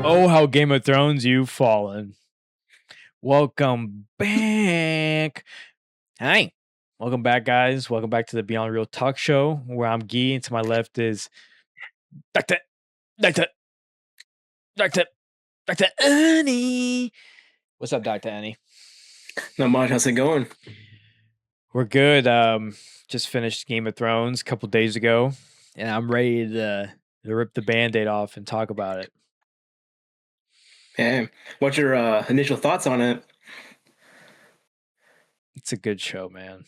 Oh, how Game of Thrones you've fallen. Welcome back. Hi. Welcome back, guys. Welcome back to the Beyond Real Talk Show, where I'm Guy, and to my left is Dr. Dr. Dr. Dr. Annie. What's up, Dr. Annie? Not much. How's it going? We're good. Just finished Game of Thrones a couple days ago, and I'm ready to rip the Band-Aid off and talk about it. Hey, what's your initial thoughts on it? It's a good show, man.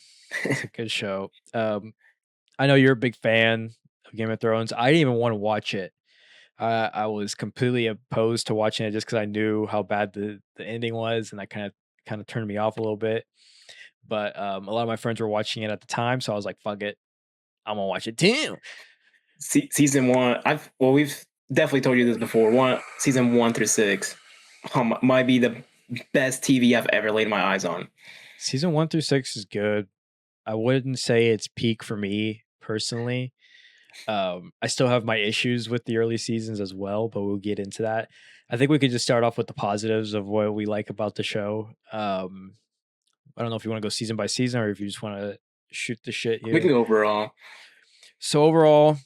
It's a good show. I know you're a big fan of Game of Thrones. I didn't even want to watch it. I was completely opposed to watching it just because I knew how bad the ending was, and that kind of turned me off a little bit. But a lot of my friends were watching it at the time, so I was like, "Fuck it, I'm gonna watch it too." Season one. We've definitely told you this before. Season 1 through 6 might be the best TV I've ever laid my eyes on. Season 1 through 6 is good. I wouldn't say it's peak for me personally. I still have my issues with the early seasons as well, but we'll get into that. I think we could just start off with the positives of what we like about the show. I don't know if you want to go season by season or if you just want to shoot the shit We here. can go overall. So overall,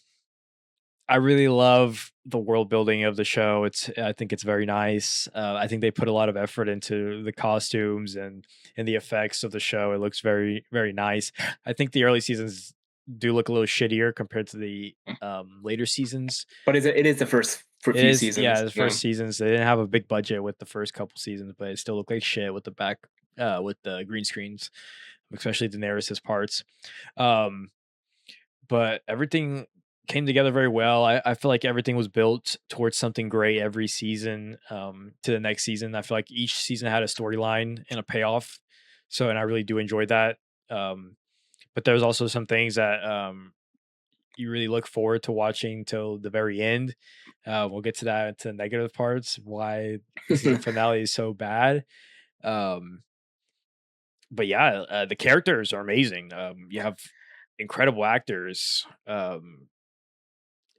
I really love the world building of the show. I think it's very nice. I think they put a lot of effort into the costumes and the effects of the show. It looks very very nice. I think the early seasons do look a little shittier compared to the later seasons. But it is the first for a It few is, yeah, seasons. the first seasons they didn't have a big budget with the first couple seasons, but it still looked like shit with with the green screens, especially Daenerys's parts. Um, but everything came together very well. I feel like everything was built towards something great every season to the next season. I feel like each season had a storyline and a payoff. So, and I really do enjoy that. But there's also some things that you really look forward to watching till the very end. We'll get to that, to the negative parts, why the season finale is so bad. Um, but yeah, the characters are amazing. You have incredible actors.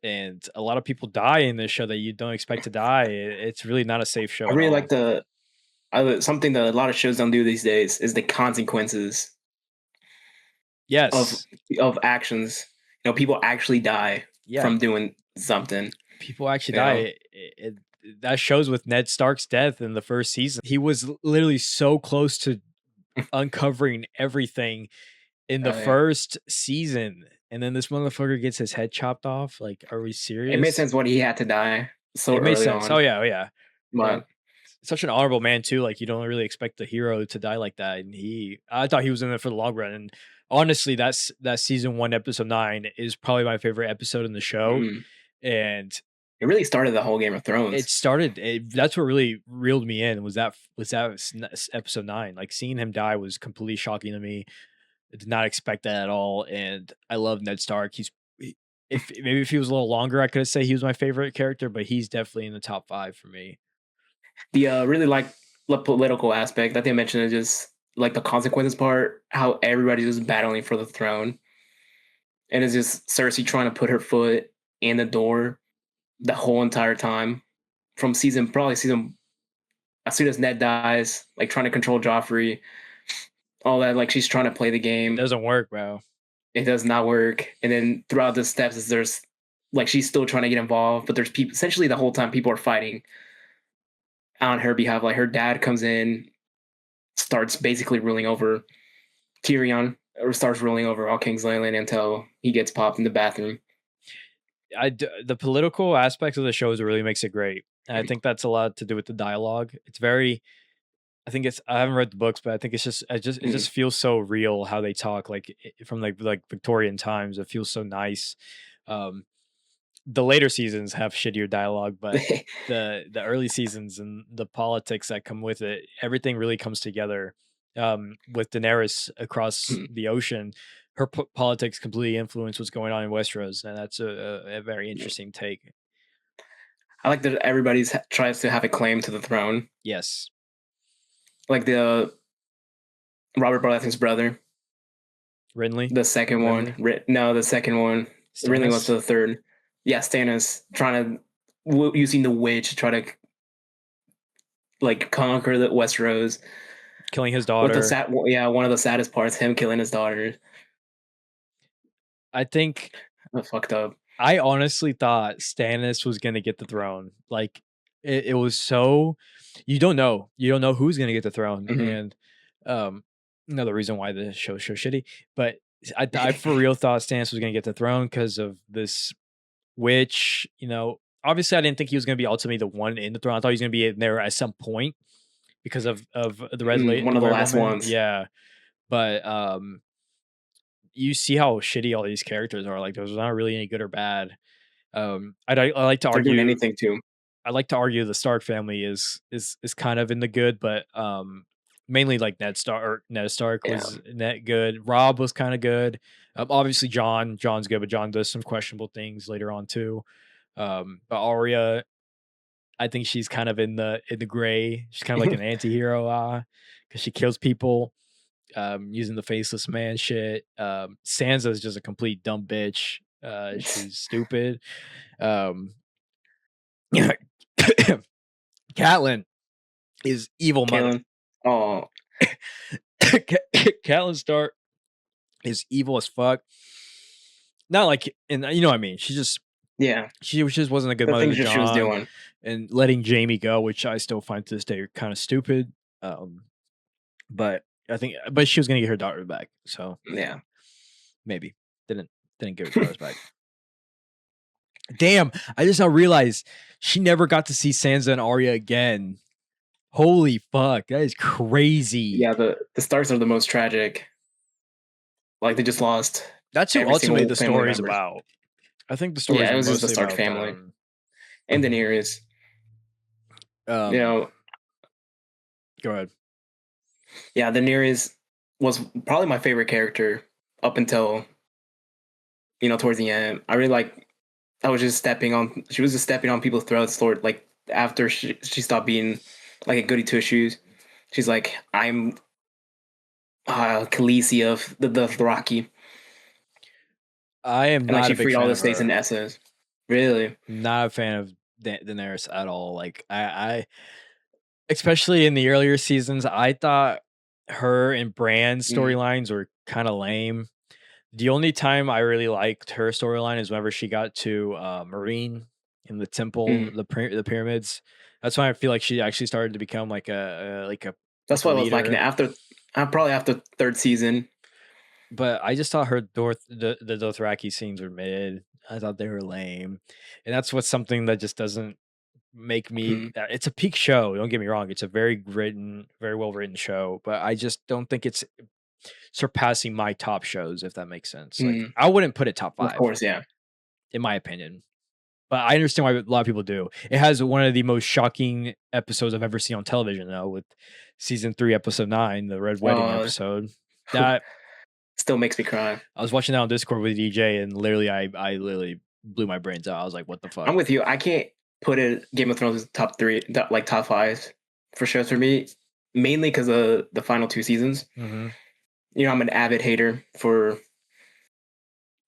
And a lot of people die in this show that you don't expect to die. It's really not a safe show I at really all. like something that a lot of shows don't do these days is the consequences of Yes. of actions. People actually die Yeah. from doing something. People actually You know? die. That shows with Ned Stark's death in the first season. He was literally so close to uncovering everything in the Oh, yeah. first season, and then this motherfucker gets his head chopped off. Like, are we It made serious? sense when he had to die so It made early sense. Oh on. yeah, oh yeah. And But such an honorable man too. Like, you don't really expect the hero to die like that, and I thought he was in it for the long run. And honestly, that season 1, episode 9 is probably my favorite episode in the show. mm, And it really started the whole Game of Thrones. that's what really reeled me in, was episode 9. Like, seeing him die was completely shocking to me. I did not expect that at all, and I love Ned Stark. If he was a little longer, I could say he was my favorite character, but he's definitely in the top 5 for me. The really like the political aspect that they mentioned is just like the consequences part, how everybody's just battling for the throne, and it's just Cersei trying to put her foot in the door the whole entire time from probably season as soon as Ned dies, like trying to control Joffrey, all that. Like she's trying to play the It game, doesn't work, bro. it does not work, and then throughout the steps, there's like she's still trying to get involved, but there's people essentially the whole time people are fighting on her behalf. Like her dad comes in, starts basically ruling over Tyrion, or starts ruling over all King's Landing until he gets popped in the bathroom. The political aspects of the shows really makes it great. And I think that's a lot to do with the dialogue. It's very I haven't read the books, but I think it just feels so real how they talk, like from like Victorian times. It feels so nice. Um, the later seasons have shittier dialogue, but the early seasons and the politics that come with it, everything really comes together. With Daenerys across the ocean, her politics completely influence what's going on in Westeros, and that's a very interesting take. I like that everybody tries to have a claim to the throne. Yes. Like the Robert Baratheon's brother, Renly. the second Renly? one. No, the second one. Renly was Stannis? the third. Yeah, Stannis trying to using the witch to try to like conquer the Westeros. killing his With the daughter. one of the saddest parts, him killing his daughter. I think That fucked up. I honestly thought Stannis was gonna get the throne. Like it was so you don't know. You don't know who's gonna get the throne. Mhm. And another reason why the show's so shitty. But I for real thought Stannis was gonna get the throne because of this witch, obviously I didn't think he was gonna be ultimately the one in the throne. I thought he was gonna be in there at some point because of One the of the red last woman. ones. Yeah. But you see how shitty all these characters are. Like there's not really any good or bad. I like to They're doing argue. anything too. I like to argue the Stark family is kind of in the good, but mainly like Ned Stark Yeah. was net good. Rob was kind of good. Obviously John's good, but John does some questionable things later on too. But Arya, I think she's kind of in the gray. She's kind of like an anti-hero because she kills people using the faceless man shit. Sansa is just a complete dumb bitch. She's stupid. Um, Catelyn is evil mother. Caitlyn. Oh, Catelyn Stark is evil as fuck. Not like, and you know what I mean. yeah. She just wasn't a good The mother things to that she was John, doing. and letting Jamie go, which I still find to this day kind of stupid. Um, but she was gonna get her daughter back, so Yeah. maybe didn't didn't get her daughters back. Damn, I just now realized she never got to see Sansa and Arya again. Holy fuck, that is crazy. Yeah, the Starks are the most tragic. Like they just lost That's who every ultimately single the family story is members. about. I think the story Yeah, is it was just the mostly Stark about family them. and Daenerys. You Um, know, Go ahead. yeah, Daenerys was probably my favorite character up until towards the end. I really like. I was just stepping on. She was just stepping on people's throats. Toward like after she stopped being like a goody two shoes. She's like, I'm Khaleesi of the Dothraki, I am and like not she a big freed all fan the of states in her. Essos. Really? Not a fan of Daenerys at all. Like I especially in the earlier seasons, I thought her and Bran's Mm, storylines were kind of lame. The only time I really liked her storyline is whenever she got to Marine in the temple, mm. the pyramids. That's when I feel like she actually started to become That's like a why I was liking it leader. after. Probably after third season. But I just thought the Dothraki scenes were mid. I thought they were lame, and that's what's something that just doesn't make me. Mm, It's a peak show. Don't get me wrong. It's a very well written show, but I just don't think it's surpassing my top shows. If that makes sense. Like mm. I wouldn't put it top Of five course, yeah. in my opinion. But I understand why a lot of people do. It has one of the most shocking episodes I've ever seen on television, though, with season 3, episode 9, the Red Wedding Uh, episode. That Still makes me cry. I was watching that on Discord with DJ, and literally, I literally blew my brains out. I was like, "What the fuck?" I'm with you. I can't put it Game of Thrones top three, like top five for sure for me. Mainly because of the final two seasons. Hmm. I'm an avid hater for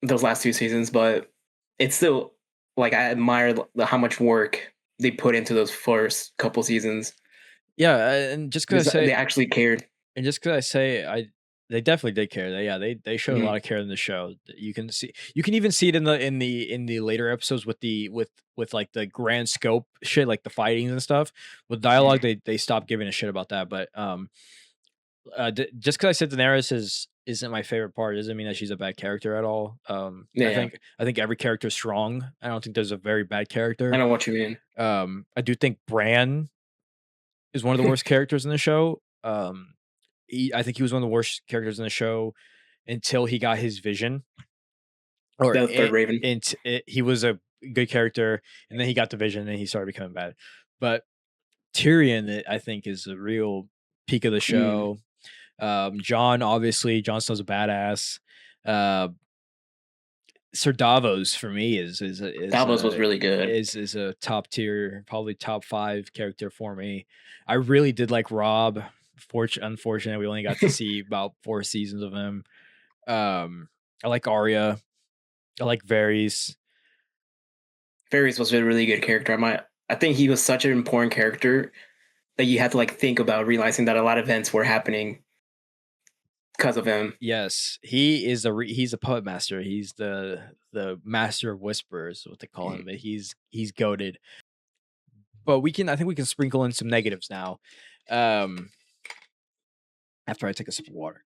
those last two seasons, but it's still like I admire how much work they put into those first couple seasons. Yeah, and just because I They say, actually cared. I they definitely did care. They showed a Mhm. lot of care in the show. You can even see it in the later episodes with like the grand scope shit, like the fighting and stuff. With dialogue, they stopped giving a shit about that. But just because I said Daenerys isn't my favorite part doesn't mean that she's a bad character at all. Yeah, yeah. I think every character is strong. I don't think there's a very bad I character. know what you mean. I do think Bran is one of the worst characters in the show. I think he was one of the worst characters in the show until he got his vision, or The third Raven. he was a good character, and then he got the vision, and he started becoming bad. But Tyrion, I think, is the real peak of the Mm. show. Jon Snow's a badass. Uh, Sir Davos for me Davos was really good. is a top tier, probably top 5 character for me. I really did like Rob. Unfortunately, we only got to see about 4 seasons of him. I like Arya. I like Varys. Varys was a really good character. I think he was such an important character that you had to like think about realizing that a lot of events were happening because of him. Yes, he is he's a puppet master. He's the master of whispers, what they call him. But he's goated. But I think we can sprinkle in some negatives now. Um, after I take a sip of water.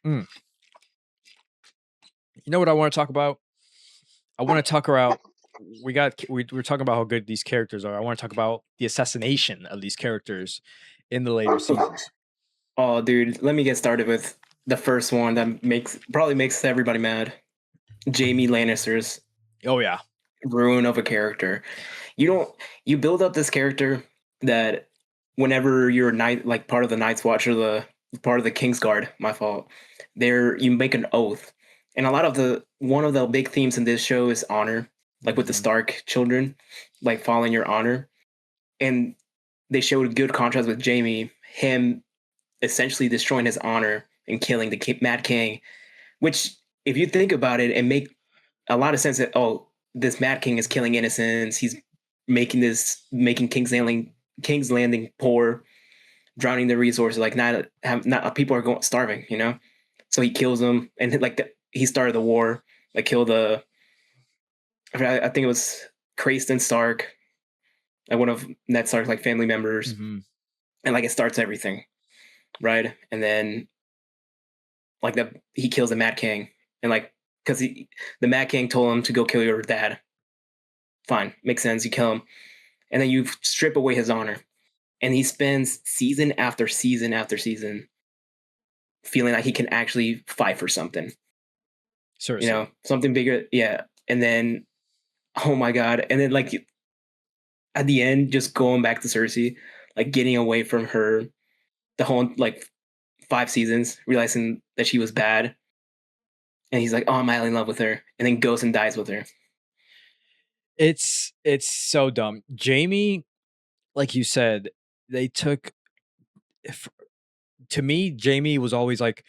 Mm. You know what I want to talk about? I want to talk about we're talking about how good these characters are. I want to talk about the assassination of these characters in the later seasons. Oh, dude, let me get started with the first one that probably makes everybody mad. Jamie Lannister's Oh yeah. ruin of a character. You build up this character that whenever you're night like part of the Night's Watch or the part of the King's Guard, my fault. There you make an oath. And a lot of the one of the big themes in this show is honor, like with the Mhm. Stark children, like following your honor. And they showed a good contrast with Jamie, him essentially destroying his honor and killing the Mad King, which if you think about it, and make a lot of sense that this Mad King is killing innocents. He's making King's Landing poor, drowning the resources. Like not people are going starving, you know. So he kills them, and he started the war. Like killed I think it was Crayston Stark, like one of Ned Stark's like family members, Mhm. and like it starts everything, right? And then like he kills the Mad King, and like because the Mad King told him to go kill your dad. Fine, makes sense. You kill him, and then you strip away his honor, and he spends season after season after season feeling like he can actually fight for something, Seriously. something bigger. Yeah, and then oh my god, and then like at the end, just going back to Cersei, like getting away from her the whole like 5 seasons, realizing that she was bad, and he's like, oh, I'm madly in love with her, and then goes and dies with her. It's so dumb. Jamie, like you said, they took if, to me, Jamie was always like,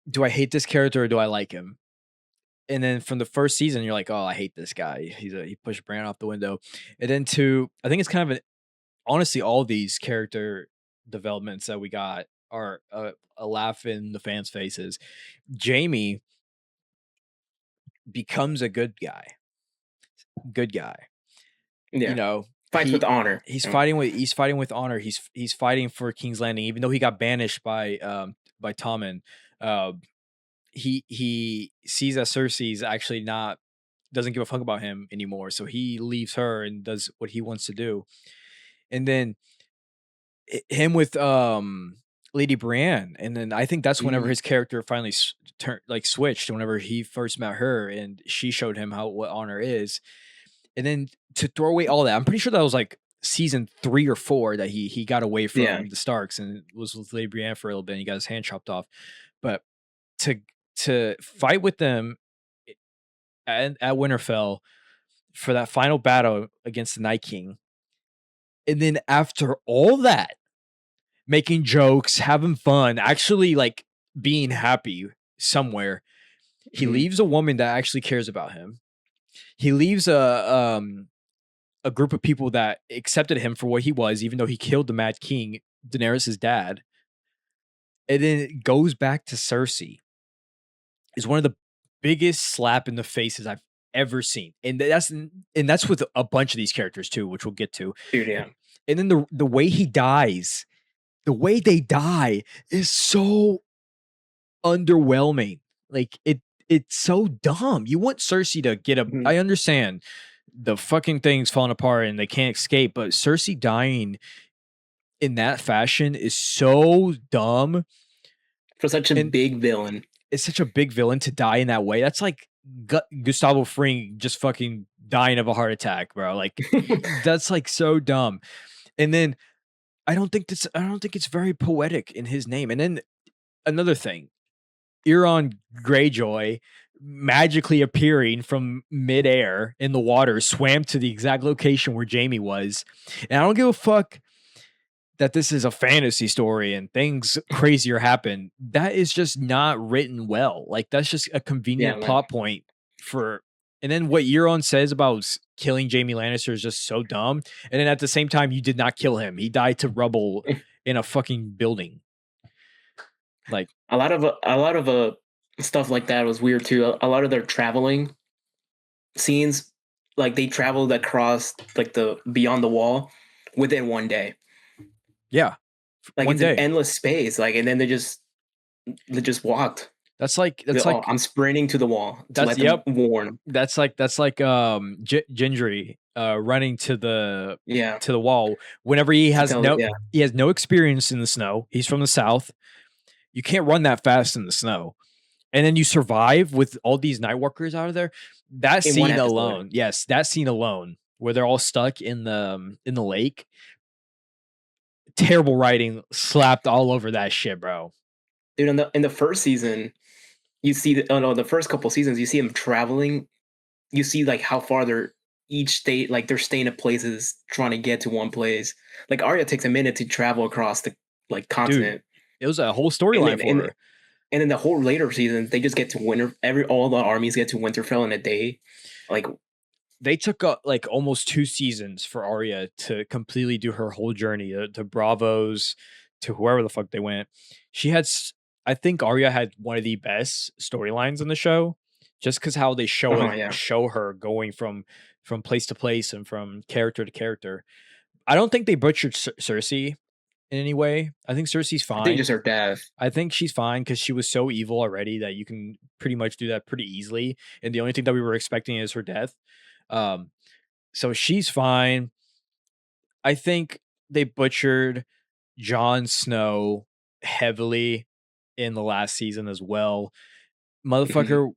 do I hate this character or do I like him? And then from the first season, you're like, oh, I hate this guy. He pushed Bran off the window. And then I think it's kind of honestly, all these character developments that we got are a laugh in the fans' faces. Jamie becomes a good guy. You Yeah, know, fights with honor. he's fighting with honor. He's fighting for King's Landing, even though he got banished by Tommen. Uh, he sees that Cersei's actually not doesn't give a fuck about him anymore, so he leaves her and does what he wants to do. And then him with Lady Brienne, and then I think that's whenever Mm, his character finally switched. Whenever he first met her, and she showed him what honor is, and then to throw away all that, I'm pretty sure that was like season 3 or 4 that he got away yeah. from the Starks and was with Lady Brienne for a little bit. And he got his hand chopped off, but to fight with them at Winterfell for that final battle against the Night King, and then after all that, making jokes, having fun, actually like being happy somewhere, he Mhm. leaves a woman that actually cares about him. He leaves a group of people that accepted him for what he was, even though he killed the Mad King, Daenerys' dad, and then it goes back to Cersei. Is one of the biggest slap in the faces I've ever seen, and that's with a bunch of these characters too, which we'll get to. Dude, yeah. And then the way he dies, the way they die is so underwhelming. Like it's so dumb. You want Cersei to get a Mhm. I understand the fucking thing's falling apart and they can't escape, but Cersei dying in that fashion is so dumb, For such a and big villain. it's such a big villain to die in that way. That's like Gustavo Fring just fucking dying of a heart attack, bro. Like that's like so dumb. And then I don't think it's very poetic in his name. And then another thing, Euron Greyjoy magically appearing from midair in the water, swam to the exact location where Jamie was. And I don't give a fuck that this is a fantasy story and things crazier happen. That is just not written well. Like that's just a Yeah, convenient man. plot point for And then what Euron says about killing Jaime Lannister is just so dumb. And then at the same time, you did not kill him. He died to rubble in a fucking building. Like a lot of stuff like that was weird too. A lot of their traveling scenes, like they traveled across like the beyond the wall within one day. Yeah, Like one it's an day. endless space. Like and then they just walked. That's like Oh, I'm sprinting to the wall to that's let them yep. warn. That's like Gendry running Yeah, to the wall whenever he to has tell it. no Yeah, he has no experience in the snow. He's from the south. You can't run that fast in the snow. And then you survive with all these Nightwalkers out of there. That in one scene episode, alone, yes, that scene alone, where they're all stuck in the lake. Terrible writing slapped all over that shit, bro. dude. In the first season, you see the first couple seasons, you see them traveling. You see like how far they're each state, like they're staying at places trying to get to one place. Like Arya takes a minute to travel across the like Dude, continent, it was a whole and storyline then for her. and then the whole later seasons, they just get to winter. All the armies get to Winterfell in a day. Like They took like almost 2 seasons for Arya to completely do her whole journey to Bravos to whoever the fuck they went. She had I think Arya had one of the best storylines in the show just cuz how they yeah, show her going from place to place and from character to character. I don't think they butchered Cersei in any way. I think Cersei's I think fine. just her death. I think she's fine because she was so evil already that you can pretty much do that pretty easily. And the only thing that we were expecting is her death. Um, so she's fine. I think they butchered Jon Snow heavily in the last season as well. Mhm. Motherfucker,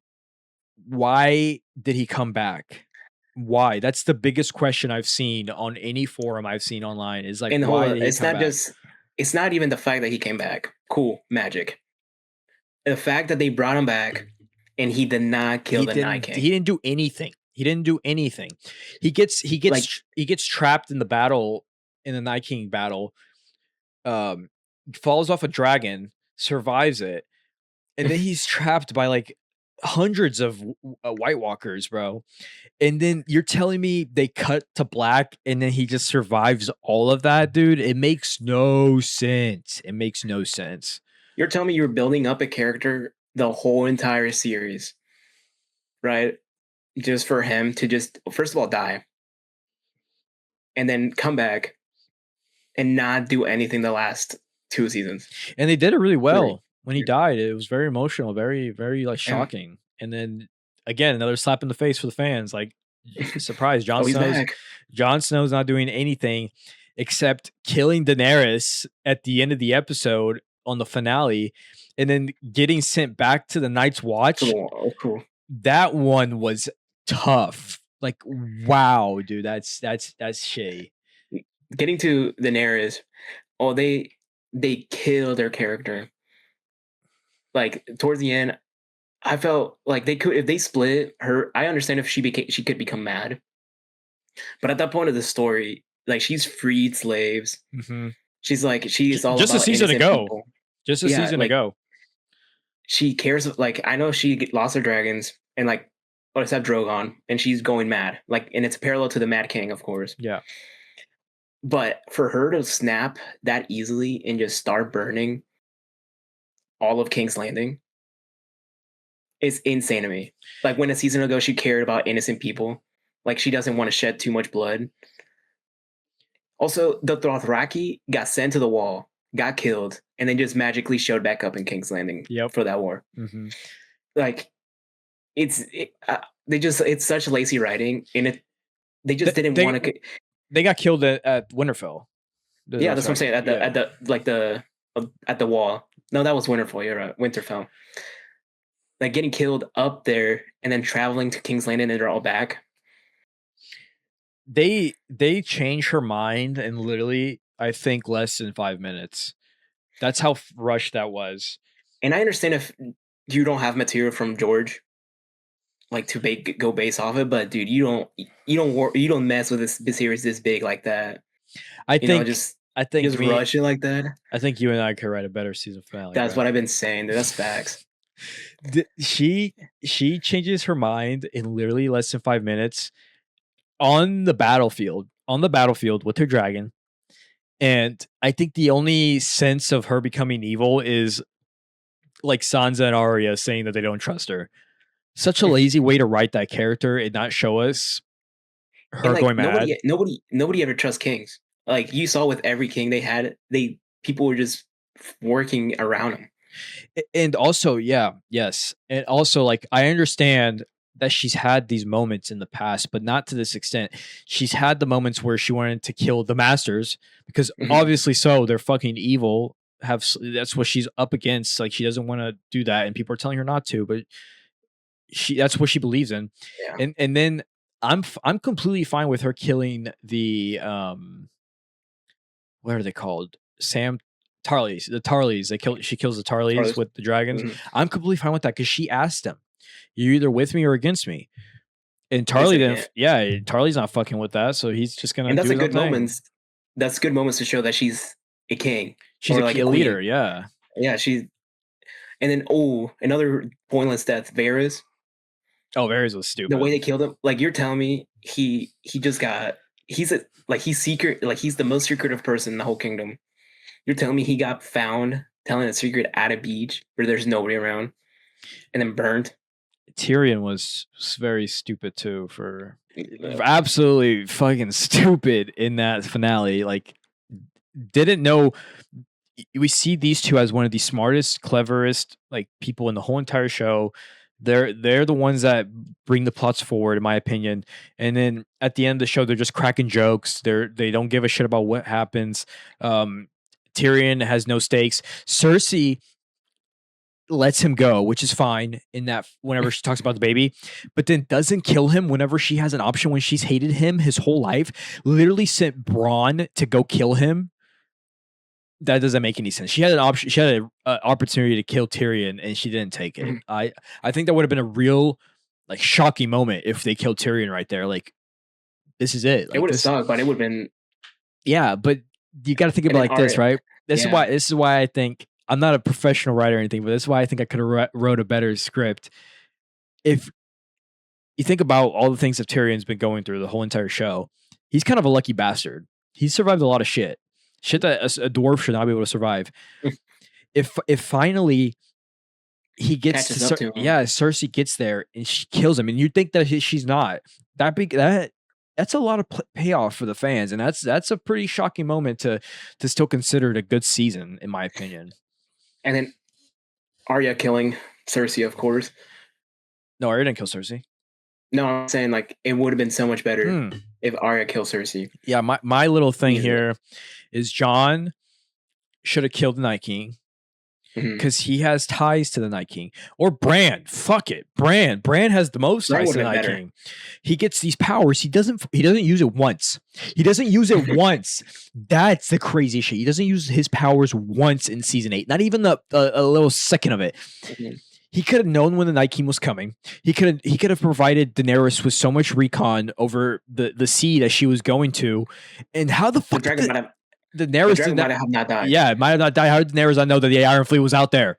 why did he come back? Why? That's the biggest question I've seen on any forum I've seen online is like, And hold why on, did he come back? it's not even the fact that he came back. Cool, magic. The fact that they brought him back and he did not kill the Night King. He didn't do anything. He didn't do anything. Like He gets trapped in the battle in the Night King battle. Um falls off a dragon, survives it, and then he's trapped by like hundreds of White Walkers, bro. And then you're telling me they cut to black and then he just survives all of that, dude? It makes no sense. It makes no sense. you're telling me you're building up a character the whole entire series, right? Just for him to just first of all die and then come back and not do anything the last 2 seasons. And they did it really 3. well. When he died, it was very emotional, very, very like Yeah. shocking. And then again, another slap in the face for the fans. Like, surprise, Oh, he's back. Jon Snow's not doing anything except killing Daenerys at the end of the episode on the finale, and then getting sent back to the Night's Watch. Oh, cool. That one was tough. Like, wow, dude, that's shitty. Getting to Daenerys, oh, they kill their character. Like towards the end, I felt like they could if they split her. I understand if she could become mad, but at that point of the story, like she's freed slaves. Mhm. She's like she's all Just a about season innocent ago. people. Just a Yeah, season like ago. she cares. Like I know she lost her dragons and like, oh, except Drogon, and she's going mad. Like, and it's parallel to the Mad King, of course. Yeah. But for her to snap that easily and just start burning all of King's Landing is insane to me. Like when a season ago she cared about innocent people, like she doesn't want to shed too much blood. Also, the Dothraki got sent to the wall, got killed, and then just magically showed back up in King's Landing Yep. for that war. Mhm. Like it's such lazy writing, and they just didn't want to. They got killed at Winterfell. Yeah, that's what I'm saying. At the wall. No, that was Winterfell. You're right. Winterfell. Like getting killed up there and then traveling to King's Landing and they're all back. They change her mind in literally, I think, less than 5 minutes. That's how rushed that was. And I understand if you don't have material from George, like to go base off it, but dude, you don't mess with this series this big like that. I think Just me, rush it like that. I think you and I could write a better season finale. That's bro. what I've been saying. That's facts. She changes her mind in literally less than 5 minutes on the battlefield with her dragon. And I think the only sense of her becoming evil is like Sansa and Arya saying that they don't trust her. Such a lazy way to write that character and not show us And her like going mad. nobody ever trusts kings. Like you saw with every king they had, they people were just working around them. And also, yeah, yes. And also, like, I understand that she's had these moments in the past, but not to this extent. She's had the moments where she wanted to kill the masters because Mhm. obviously so they're fucking evil. That's what she's up against. Like she doesn't want to do that, and people are telling her not to, but that's what she believes in. Yeah, And then I'm completely fine with her killing the what are they called? Sam Tarleys, the Tarleys. She kills the Tarleys Charles. with the dragons. Mhm. I'm completely fine with that because she asked him, "You're either with me or against me." And They Tarley said didn't. yeah, Yeah, Tarley's not fucking with that, so he's just gonna and do that's a his own good thing. moments. That's good moments to show that she's a king She's or like a a leader. queen. Yeah. Yeah, she's and then another pointless death. Varys, Oh, Varys was the way stupid. they killed him. Like you're telling me he just got he's a like he's secret like he's the most secretive person in the whole kingdom. You're telling me he got found telling a secret at a beach where there's nobody around and then burned? Tyrion was very stupid too for Uh, absolutely fucking stupid in that finale. Like, didn't know we see these two as one of the smartest, cleverest like people in the whole entire show. They're the ones that bring the plots forward, in my opinion. And then at the end of the show, they're just cracking jokes. They don't give a shit about what happens. Um, Tyrion has no stakes. Cersei lets him go, which is fine in that whenever she talks about the baby, but then doesn't kill him whenever she has an option when she's hated him his whole life. Literally sent Braun to go kill him. That doesn't make any sense. She had an option. She had an opportunity to kill Tyrion, and she didn't take it. mhm. I think that would have been a real, like, shocking moment if they killed Tyrion right there. Like, this is it. It Like would have this. sucked, but it would have been. Yeah, but you got to think And about it then like this, Arya, right? yeah, This is why I think I'm not a professional writer or anything, but this is why I think I could have wrote a better script. If you think about all the things that Tyrion's been going through the whole entire show, he's kind of a lucky bastard. He's survived a lot of shit that a dwarf should not be able to survive. If finally he gets to catches up to him. yeah, Cersei gets there and she kills him, and you think that she's not that's a lot of payoff for the fans, and that's a pretty shocking moment to still consider it a good season, in my opinion. And then Arya killing Cersei, of course. No, Arya didn't kill Cersei. No, I'm saying like it would have been so much better Hmm. if Arya killed Cersei Yeah, my little thing easily. here is John should have killed the Night King Mhm. because he has ties to the Night King. Or Bran. Fuck it. Bran has the most Bran ties would to the have been Night better. King. He gets these powers. He doesn't use it once. He doesn't use it once. That's the crazy shit. He doesn't use his powers once in season 8. Not even a little second of it. Mhm. He could have known when the Night King was coming. He could have provided Daenerys with so much recon over the sea that she was going to. And how the The fuck dragon did might have the Daenerys did dragon not. might have not died. Yeah, it might have not died. How did Daenerys not know that the Iron Fleet was out there?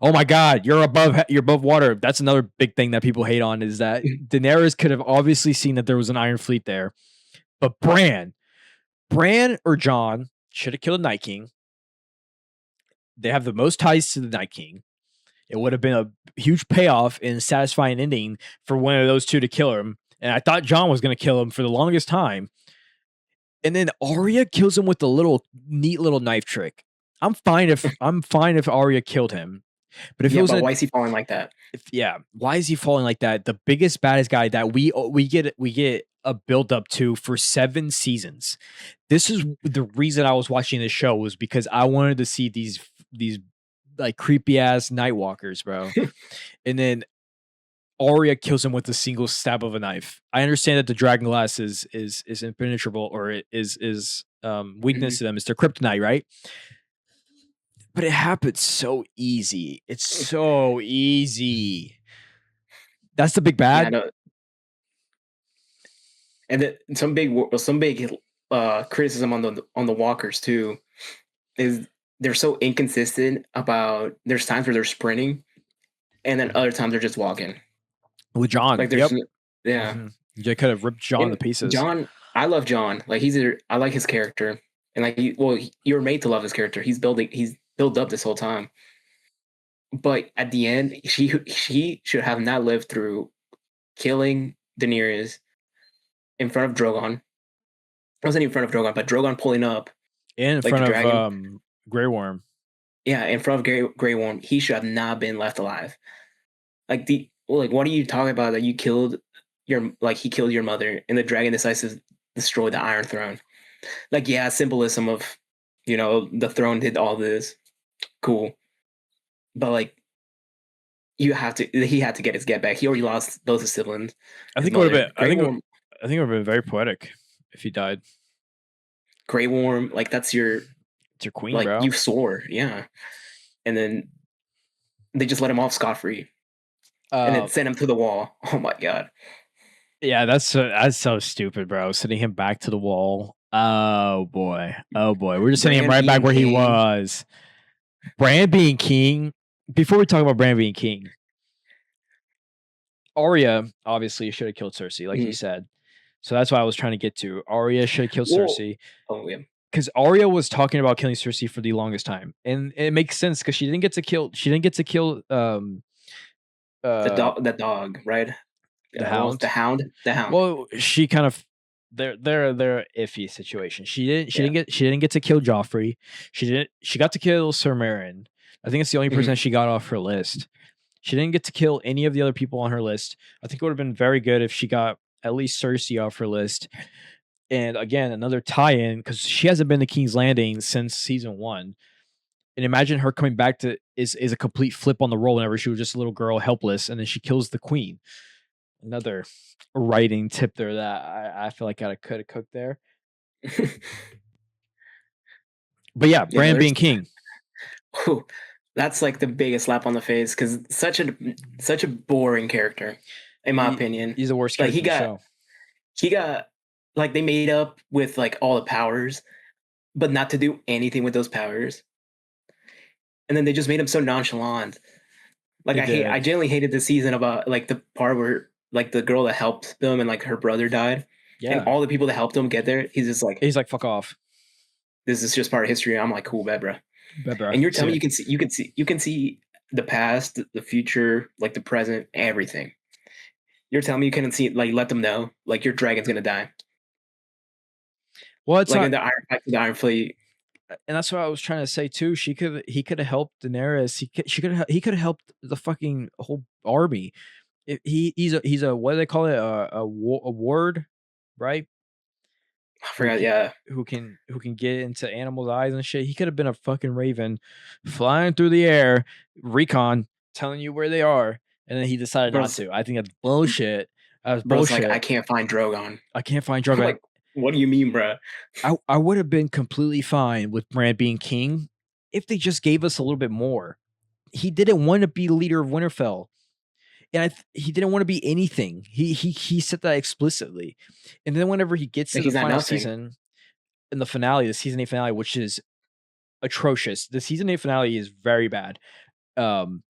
Oh my God, you're above water. That's another big thing that people hate on is that Daenerys could have obviously seen that there was an Iron Fleet there. But Bran or Jon should have killed the Night King. They have the most ties to the Night King. It would have been a huge payoff and satisfying ending for one of those two to kill him. And I thought Jon was going to kill him for the longest time. And then Arya kills him with the neat little knife trick. I'm fine if Arya killed him. But if it Yeah, was but a why is he falling like that? if yeah, why is he falling like that? The biggest baddest guy that we get a build up to for 7 seasons. This is the reason I was watching this show was because I wanted to see these like creepy ass night walkers, bro. And then Arya kills him with a single stab of a knife. I understand that the dragon glass is impenetrable or it is weakness Mhm. to them is their kryptonite, right? But it happens so easy. It's so easy. That's the big Yeah, bad. no, and then some big criticism on the walkers too is they're so inconsistent about there's times where they're sprinting and then other times they're just walking. With John, Like there's, yep. yeah. Mhm. They could have ripped John to And pieces. John, I love John. Like I like his character, and like you're made to love his character. He's built up this whole time. But at the end, she should have not lived through killing Daenerys in front of Drogon. It wasn't in front of Drogon, but Drogon pulling up And in like the front of, dragon. Grey Worm. Yeah, in front of Grey Worm, he should have not been left alive. Like what are you talking about that you killed he killed your mother and the dragon decides to destroy the Iron Throne. Like, yeah, symbolism of, the throne did all this. Cool. But like he had to get his get back. He already lost both his siblings, I his think it would have mother. been I think it would have been very poetic if he died. Grey Worm, like that's your It's your queen, like bro. you soar, yeah. And then they just let him off scot free. And then Uh, sent him to the wall. Oh my god. yeah, that's so stupid, bro. Sending him back to the wall. Oh boy. Oh boy. We're just sending him Bran right back being where he king. was. Bran being king. Before we talk about Bran being king, Arya obviously should have killed Cersei, like you Mhm. said. So that's what I was trying to get to. Arya should have killed Well, Cersei oh yeah. because Arya was talking about killing Cersei for the longest time, and it makes sense because she didn't get to kill. She didn't get to kill uh The dog, right? the What was Hound. the Hound? The Hound. Well, she kind of they're iffy situation. Yeah. She didn't get to kill Joffrey. She got to kill Sir Meryn. I think it's the only person Mhm. that she got off her list. She didn't get to kill any of the other people on her list. I think it would have been very good if she got at least Cersei off her list. And again, another tie-in because she hasn't been to King's Landing since season 1. And imagine her coming back to is a complete flip on the role whenever she was just a little girl helpless and then she kills the queen. Another writing tip there that I feel like I could have cooked there. But yeah, Yeah, Bran there's being king. whew, that's like the biggest slap on the face because such a boring character, in my opinion. He's the worst Like character in the show. he got like they made up with like all the powers, but not to do anything with those powers. And then they just made him so nonchalant. Like They I did. genuinely hated the season about like the part where like the girl that helped them and like her brother died. And Yeah. all the people that helped him get there, he's just like, He's like, fuck off. this is just part of history. I'm like, cool, bad, bro. Bet, bro. And you're See telling me ya. you can see the past, the future, like the present, everything. You're telling me you couldn't see like let them know like your dragon's gonna die. Well, it's Like not in the Iron Fleet. and that's what I was trying to say too. He could have helped Daenerys. He could have helped the fucking whole army. He's a what do they call it? A ward, right? I forgot, yeah. Who can get into animals' eyes and shit. He could have been a fucking raven flying through the air, recon, telling you where they are, and then he decided not Bro's to. I think that's bullshit. That was bro's like, I bullshit. can't find Drogon. I can't find I'm Drogon. like, what do you mean, bro? I would have been completely fine with Bran being king if they just gave us a little bit more. He didn't want to be the leader of Winterfell, and he didn't want to be anything. He said that explicitly. And then whenever he gets to Like the he's not final nothing. season, in the finale, the season 8 finale, which is atrocious. The season 8 finale is very bad. Um,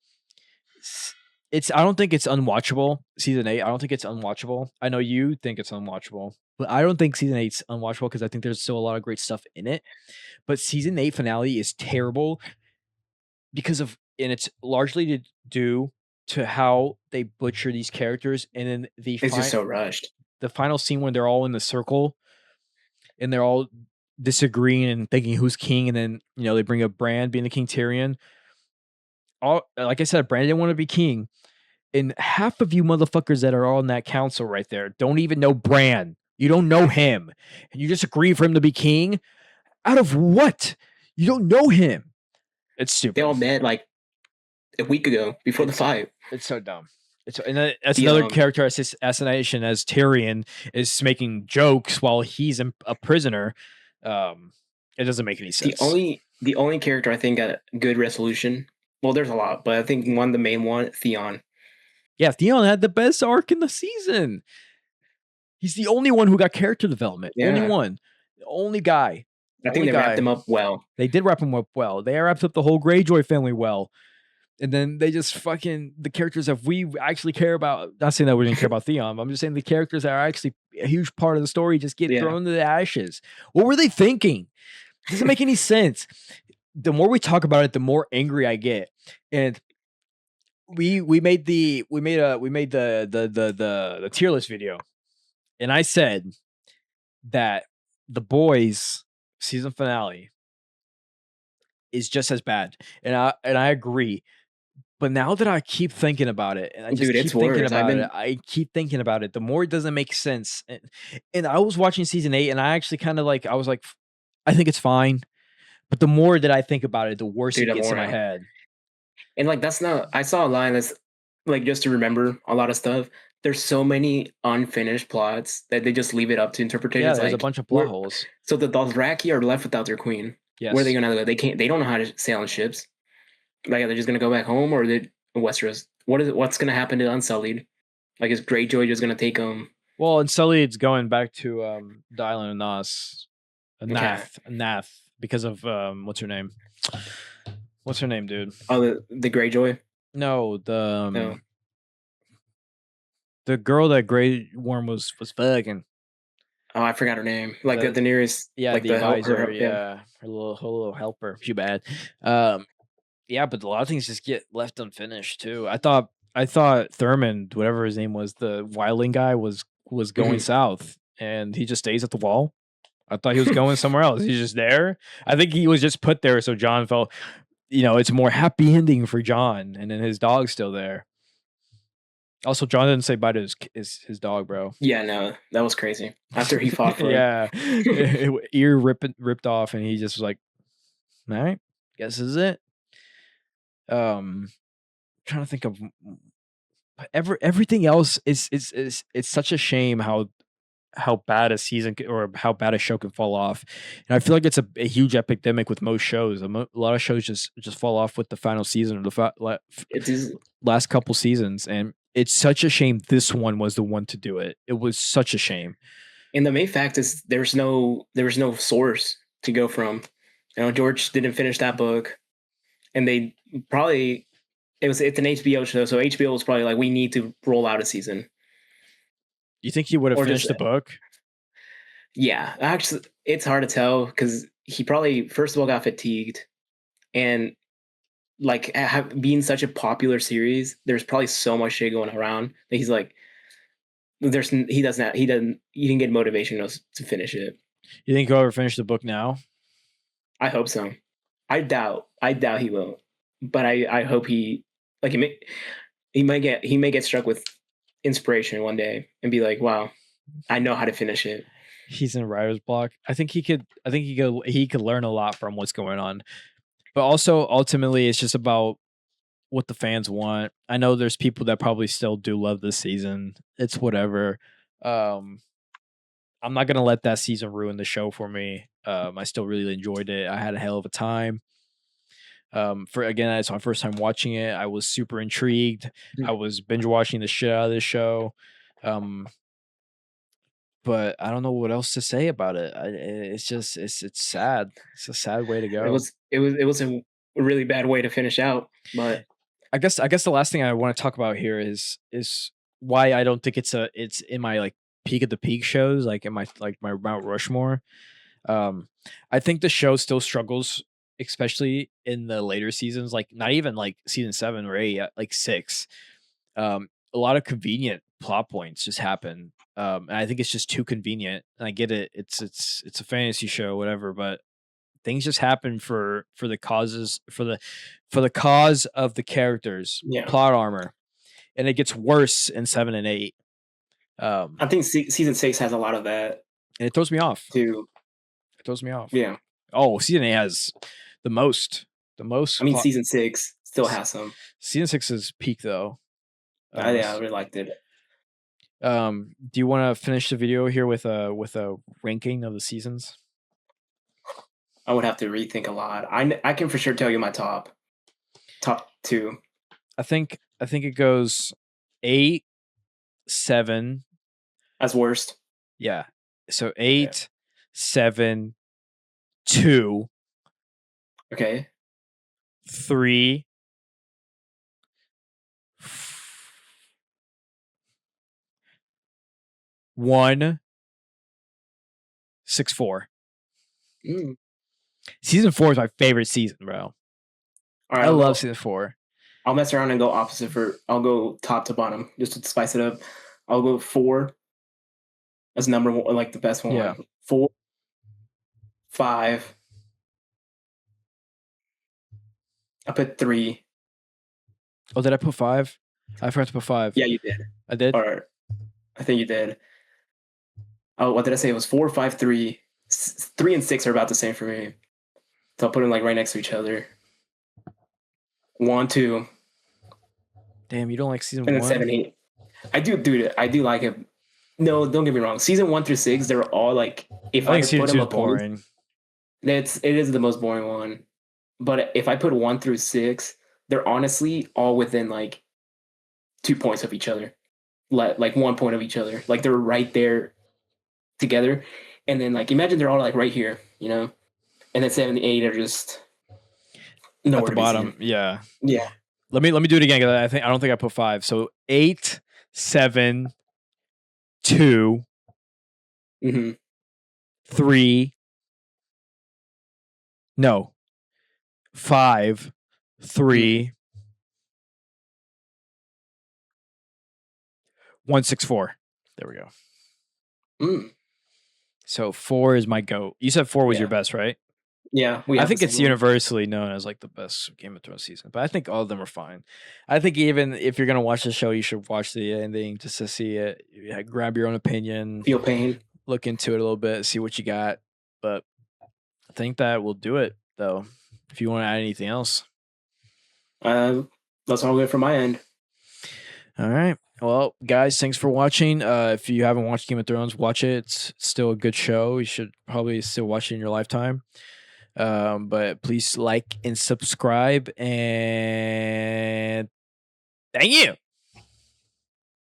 it's I don't think it's unwatchable. Season 8, I don't think it's unwatchable. I know you think it's unwatchable, but I don't think season 8's unwatchable because I think there's still a lot of great stuff in it. But season 8 finale is terrible because of and it's largely due to how they butcher these characters and then It's just so rushed. the final scene when they're all in the circle and they're all disagreeing and thinking who's king, and then they bring up Bran being the King Tyrion. All like I said, Bran didn't want to be king, and half of you motherfuckers that are on that council right there don't even know Bran. You don't know him, and you just agree for him to be king. Out of what? You don't know him. It's They stupid. all met like a week ago before the It's fight. it's so dumb. That's The another character assassination as Tyrion is making jokes while he's a prisoner. It doesn't make any sense. the only character I think got a good resolution. Well, there's a lot, but I think the main one, Theon. Yeah, Theon had the best arc in the season. He's the only one who got character development. Only Yeah, one. The only guy. I think Only they wrapped guy. him up well. They did wrap him up well. They wrapped up the whole Greyjoy family well. And then they just fucking the characters that we actually care about. Not saying that we didn't care about Theon, but I'm just saying the characters that are actually a huge part of the story just get Yeah. thrown to the ashes. What were they thinking? Doesn't make any sense. The more we talk about it, the more angry I get. And we made the tier list video, and I said that the boys season finale is just as bad, and I agree. But now that I keep thinking about it, and I just Dude, it's keep thinking worse. I've about it, been I keep thinking about it, the more it doesn't make sense. And I was watching season 8, and I actually kind of like I was like, I think it's fine. But the more that I think about it, the worse dude, it I'm gets in worn my out. head. And like that's not I saw a line that's like just to remember a lot of stuff. There's so many unfinished plots that they just leave it up to interpretation. Yeah, It's there's a like bunch of plot we're holes. so the Dothraki are left without their queen. Where are they Yes. gonna go? They can't they don't know how to sail on ships. Like are they just gonna go back home or they Westeros? What's gonna happen to Unsullied? Like is Greyjoy just gonna take them? Well, and Sully, it's going back to the island of Nas, Okay. Nath, because of what's her name? What's her name, dude? Oh the Greyjoy? No, No. the girl that Grey Worm was fucking. Oh, I forgot her name. Like The the nearest Yeah, like the the help advisor, her yeah. yeah, her little helper. She bad. Um, yeah, but a lot of things just get left unfinished too. I thought Thurmond, whatever his name was, the wildling guy was going Mhm. south, and he just stays at the wall. I thought he was going somewhere else. He's just there. I think he was just put there so John felt, it's a more happy ending for John, and then his dog's still there. Also, John didn't say bye to his dog, bro. Yeah, no, that was crazy. After he fought for it. Yeah, ear ripped off, and he just was like, "All right, guess this is it." Trying to think of everything else is it's such a shame how bad a season or how bad a show can fall off, and I feel like it's a huge epidemic with most shows. A lot of shows just fall off with the final season or the It is last couple seasons, and it's such a shame. This one was the one to do it. It was such a shame. and the main fact is there was no source to go from. You know, George didn't finish that book, and they probably it's an HBO show, so HBO was probably like, we need to roll out a season, You think he would have or just finished the book? yeah. Actually, it's hard to tell because he probably first of all got fatigued, and like being such a popular series, there's probably so much shit going around that he's like, he didn't get motivation to finish it. You think he'll ever finish the book now? I hope so. I doubt he will, but I hope he like he may get struck with inspiration one day and be like, wow, I know how to finish it. He's in writer's block. He could learn a lot from what's going on. But also ultimately it's just about what the fans want. I know there's people that probably still do love this season. It's whatever. Um I'm not gonna let that season ruin the show for me. I still really enjoyed it. I had a hell of a time. For again, it's my first time watching it. I was super intrigued. I was binge watching the shit out of this show. Um, but I don't know what else to say about it. It's just it's sad. It's a sad way to go. It was a really bad way to finish out, but I guess the last thing I want to talk about here is why I don't think it's in my like peak of the peak shows, like in my Mount Rushmore. Um, I think the show still struggles, especially in the later seasons, like not even like season 7 or 8, like 6. A lot of convenient plot points just happen. And I think it's just too convenient. And I get it. It's a fantasy show, whatever, but things just happen for the causes for the cause of the characters, yeah, plot armor, and it gets worse in 7 and 8. I think season 6 has a lot of that And it throws me off. too. It throws me off. Yeah, Oh, season 8 has the most I the mean plot. season 6 still has some. Season 6 is peak though. Yeah, I really liked it. Do you want to finish the video here with a ranking of the seasons? I would have to rethink a lot. I can for sure tell you my top two I think it goes 8, 7. as worst. Yeah. So Okay. 8, 7, 2, Okay. 3, 164. Mm. Season 4 is my favorite season, bro. All right, I love season 4. I'll mess around and go opposite for. I'll go top to bottom just to spice it up. I'll go 4 as number one, like the best Yeah. one. 4, 5. I put 3. Oh, did I put 5? I forgot to put 5. Yeah, you did. I did? Or I think you did. Oh, what did I say? It was 4, 5, 3. 3 and 6 are about the same for me. So I'll put them like right next to each other. 1, 2, Damn, you don't like season and then 1? 7, 8. I do, dude. I do like it. No, don't get me wrong. Season 1 through 6, they're all like. If I I think could season put 2 them is above, boring. it is the most boring one. But if I put 1 through 6, they're honestly all within like 2 points of each other, like 1 point of each other. Like they're right there together. And then like imagine they're all like right here, you know, and then 7 and 8 are just At nowhere the to be bottom. seen. Yeah. Yeah. Let me do it again, 'cause I don't think I put 5. So 8, 7, 2, Mm-hmm. 3. No. 5, Mm-hmm. 3, 164. There we go. Mm. So 4 is my GOAT. You said 4 was your Yeah. best, right? Yeah. We I have the think it's same one. universally known as like the best Game of Thrones season, but I think all of them are fine. I think even if you're gonna watch the show, you should watch the ending just to see it. Yeah, grab your own opinion, Feel pain. look into it a little bit, see what you got. But I think that will do it, though. If you want to add anything else, That's all good from my end. all right. Well, guys, thanks for watching. If you haven't watched Game of Thrones, watch it. It's still a good show. You should probably still watch it in your lifetime. But please like and subscribe, and thank you.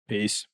Peace.